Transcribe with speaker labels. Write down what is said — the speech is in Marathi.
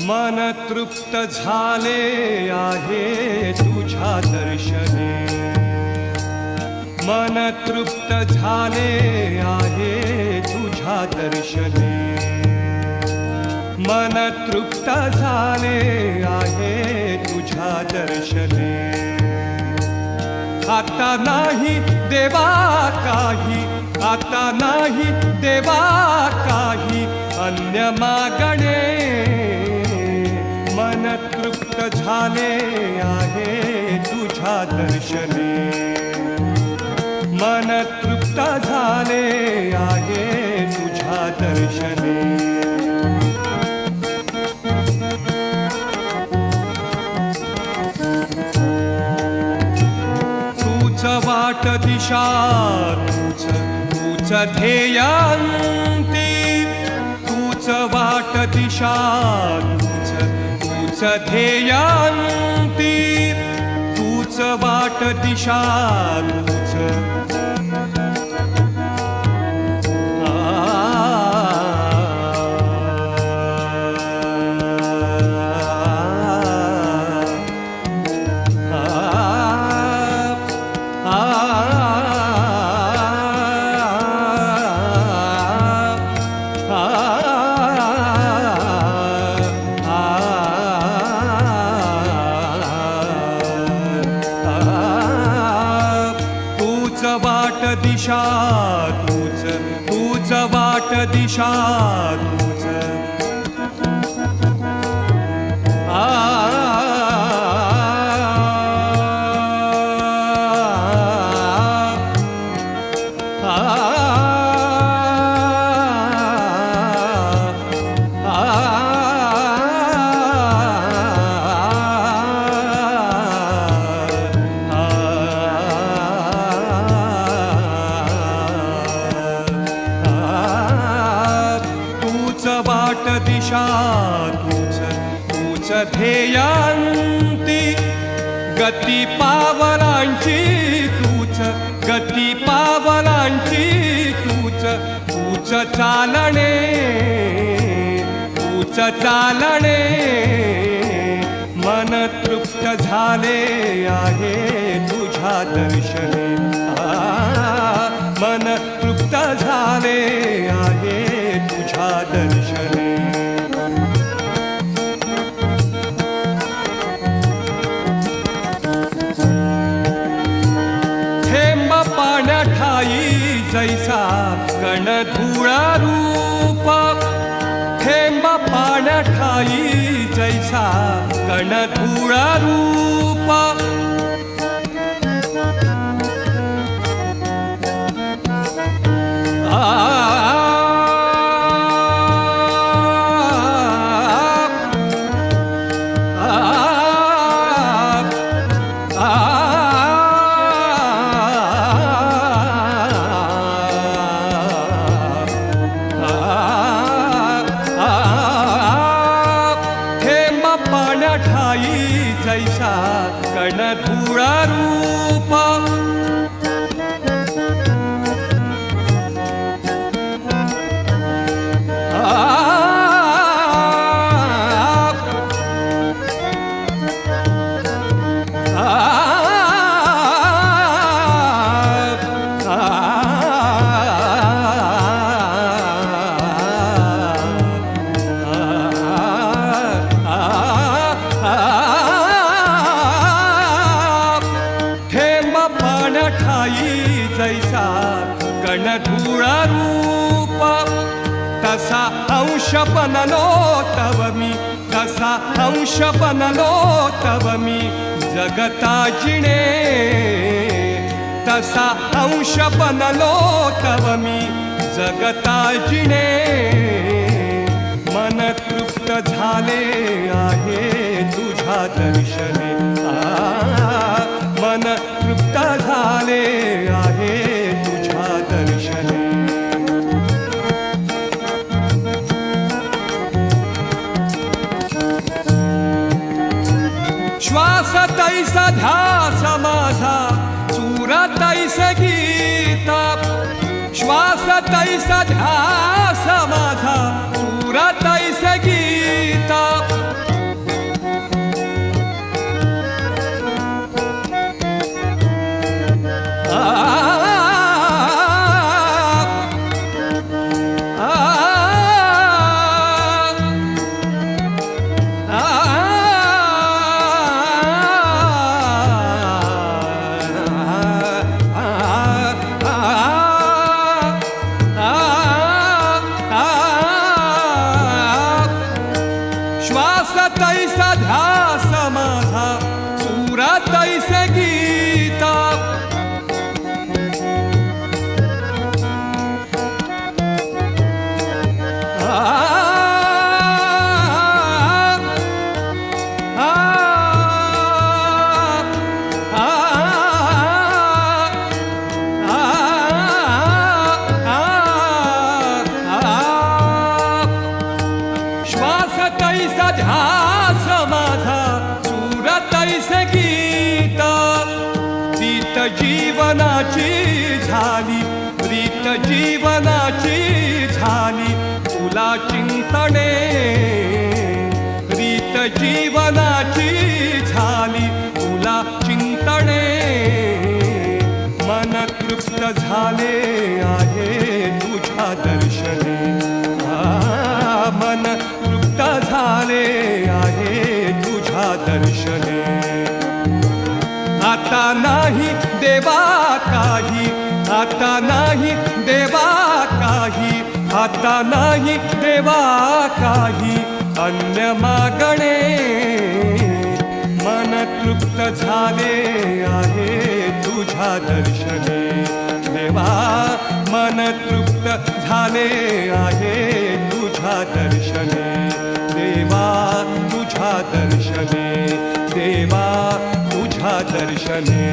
Speaker 1: मन तृप्त झाले आहे तुझ्या दर्शने, मन तृप्त झाले आहे तुझ्या दर्शने, मन तृप्त झाले आहे तुझ्या दर्शने. आता नाही देवा काही, आता नाही देवा काही अन्य मागणे. मन तृप्त झाले आहे तुझ्या दर्शने, मन तृप्त झाले आहे तुझ्या दर्शने. तूच वाट दिशा, तूच ध्येयांती, तूच वाट दिशा, तूच ध्येयांती, तूच वाट दिशा, तूच वाट दिशा, तूच वाट दिशा, तूच वाट दिशा, तूच ध्येयांती. गती पावलांची तूच, गती पावलांची तूच चालणे, तूच चालणे. मन तृप्त झाले आहे तुझ्या दर्शने, मन तृप्त झाले आहे तुझ्या दर्शने. थेंब पाण्याठाई जैसा कण धुळा रूप, थेंब पाण्याठाई जैसा कण धुळा रूप. ठाई जैसा कण धुळा रूप. ठाई जैसा कण धुळा रूप. तसा अंश बनलो तव मी, तसा अंश बनलो तव मी जगता जिणे. तसा अंश बनलो तव मी जगता जिणे. मन तृप्त झाले आहे तुझ्या दर्शने, मन तृप्त झाले आहे तुझ्या दर्शने. श्वास तैसा ध्यास माझा, सूर तैसे गीत. श्वास तैसा ध्यास माझा, सूर तैसे गीत. रीत जीवनाची झाली तुला चिंतने, रीत जीवनाची झाली तुला चिंतने, मन तृप्त झाले आहे तुझ्या दर्शने, मन तृप्त झाले आहे तुझ्या दर्शने. आता नाही देवा काही, आता नाही देवा काही, आता नाही देवा काही अन्य मागणे, मन तृप्त झाले आहे तुझ्या दर्शने. देवा मन तृप्त झाले आहे तुझ्या दर्शने, देवा तुझ्या दर्शने, देवा तुझ्या दर्शने.